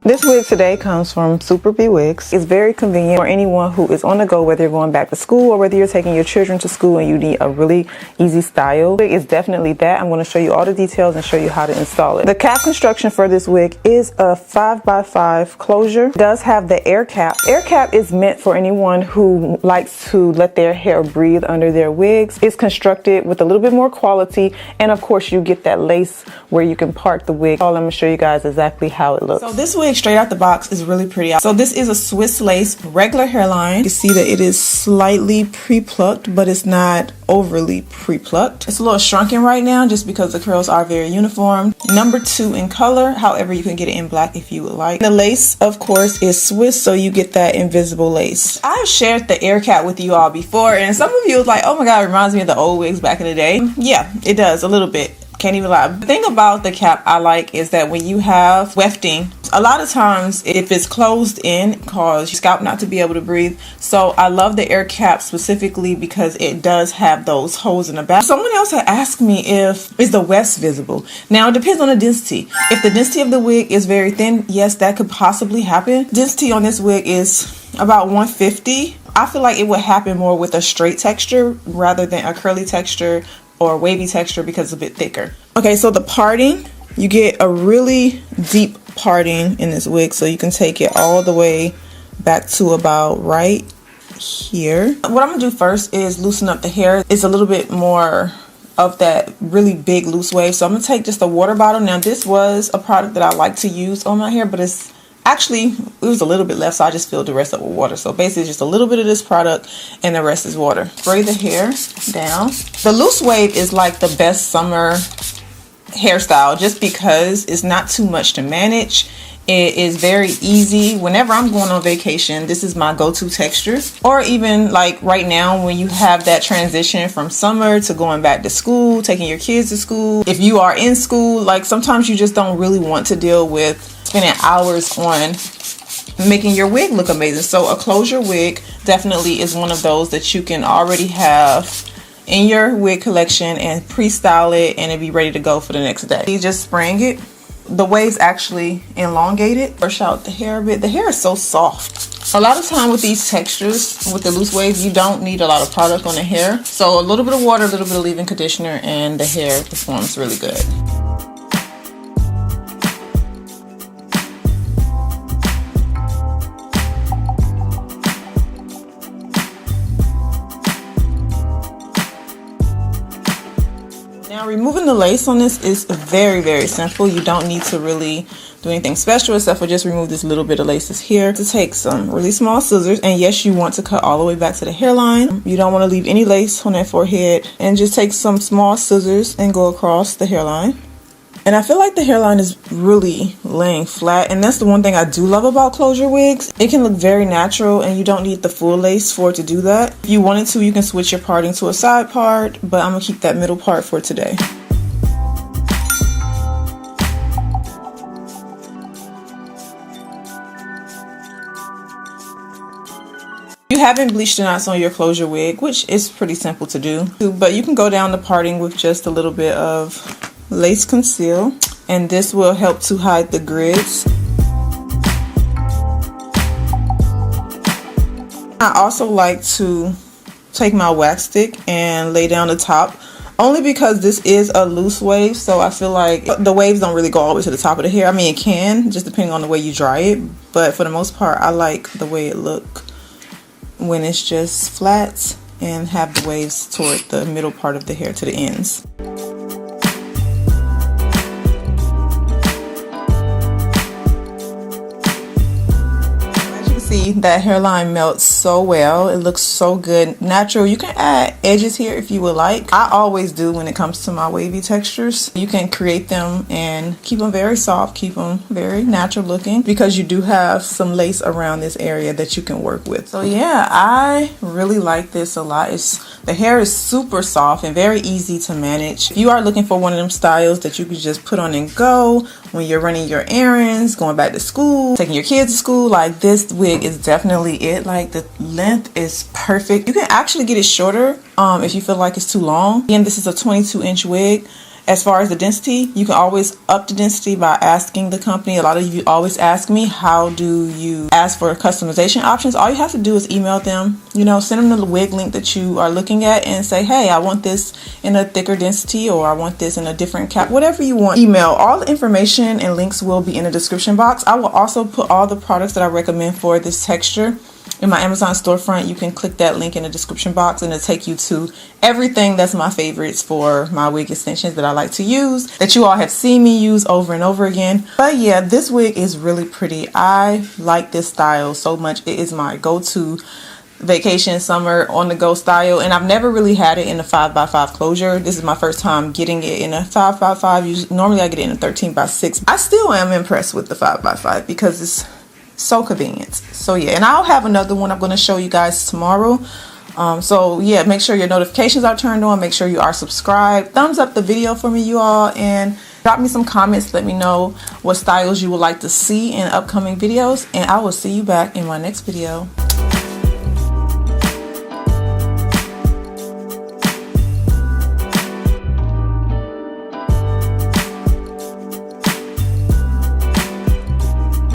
This wig today comes from Super B Wigs. It's very convenient for anyone who is on the go, whether you're going back to school or whether you're taking your children to school and you need a really easy style. Wig is definitely that. I'm going to show you all the details and show you how to install it. The cap construction for this wig is a 5x5 closure. It does have the air cap. Air cap is meant for anyone who likes to let their hair breathe under their wigs. It's constructed with a little bit more quality, and of course you get that lace where you can part the wig. I'm going to show you guys exactly how it looks. So this wig straight out the box is really pretty. So this is a Swiss lace regular hairline. You can see that it is slightly pre-plucked, but it's not overly pre-plucked. It's a little shrunken right now just because the curls are very uniform. Number 2 in color, however you can get it in black if you would like. The lace of course is Swiss, so you get that invisible lace. I've shared the air cap with you all before, and some of you was like, oh my god, it reminds me of the old wigs back in the day. Yeah, it does a little bit. Can't even lie. The thing about the cap I like is that when you have wefting, a lot of times if it's closed in, it causes your scalp not to be able to breathe. So I love the air cap specifically because it does have those holes in the back. Someone else had asked me if is the wefts visible. Now it depends on the density. If the density of the wig is very thin, yes, that could possibly happen. Density on this wig is about 150. I feel like it would happen more with a straight texture rather than a curly texture or wavy texture because it's a bit thicker. Okay, so the parting, you get a really deep parting in this wig, so you can take it all the way back to about right here. What I'm gonna do first is loosen up the hair. It's a little bit more of that really big loose wave, so I'm gonna take just a water bottle. Now this was a product that I like to use on my hair, but it's actually, it was a little bit left, so I just filled the rest up with water. So basically just a little bit of this product and the rest is water. Spray the hair down. The loose wave is like the best summer hairstyle just because it's not too much to manage. It is very easy. Whenever I'm going on vacation, this is my go-to texture. Or even like right now when you have that transition from summer to going back to school, taking your kids to school. If you are in school, like sometimes you just don't really want to deal with spending hours on making your wig look amazing. So a closure wig definitely is one of those that you can already have in your wig collection and pre-style it and it'll be ready to go for the next day. You just spraying it. The waves actually elongated. Brush out the hair a bit. The hair is so soft. A lot of time with these textures, with the loose waves, you don't need a lot of product on the hair. So a little bit of water, a little bit of leave-in conditioner, and the hair performs really good. Now removing the lace on this is very, very simple. You don't need to really do anything special except for just remove this little bit of laces here. To take some really small scissors, and yes, you want to cut all the way back to the hairline. You don't want to leave any lace on that forehead, and just take some small scissors and go across the hairline. And I feel like the hairline is really laying flat, and that's the one thing I do love about closure wigs. It can look very natural and you don't need the full lace for it to do that. If you wanted to, you can switch your parting to a side part, but I'm gonna keep that middle part for today. You haven't bleached the knots on your closure wig, which is pretty simple to do, but you can go down the parting with just a little bit of lace conceal, and this will help to hide the grids. I also like to take my wax stick and lay down the top, only because this is a loose wave, so I feel like the waves don't really go all the way to the top of the hair. I mean, it can, just depending on the way you dry it, but for the most part I like the way it look when it's just flat and have the waves toward the middle part of the hair to the ends. That hairline melts so well. It looks so good, natural. You can add edges here if you would like. I always do when it comes to my wavy textures. You can create them and keep them very soft, keep them very natural looking, because you do have some lace around this area that you can work with. So yeah, I really like this a lot. The hair is super soft and very easy to manage. If you are looking for one of them styles that you can just put on and go when you're running your errands, going back to school, taking your kids to school, like this wig is definitely it. Like the length is perfect. You can actually get it shorter if you feel like it's too long. Again, this is a 22-inch wig, As far as the density, you can always up the density by asking the company. A lot of you always ask me, how do you ask for customization options? All you have to do is email them, you know, send them the wig link that you are looking at and say, hey, I want this in a thicker density, or I want this in a different cap, whatever you want. Email. All the information and links will be in the description box. I will also put all the products that I recommend for this texture in my Amazon storefront. You can click that link in the description box and it'll take you to everything that's my favorites for my wig extensions that I like to use, that you all have seen me use over and over again. But yeah, this wig is really pretty. I like this style so much. It is my go-to vacation, summer, on the go style, and I've never really had it in a 5x5 closure. This is my first time getting it in a 5x5. Usually, normally I get it in a 13x6. I still am impressed with the 5x5 because it's so convenient. So yeah, and I'll have another one I'm going to show you guys tomorrow. So yeah, make sure your notifications are turned on. Make sure you are subscribed. Thumbs up the video for me, you all, and drop me some comments. Let me know what styles you would like to see in upcoming videos, and I will see you back in my next video.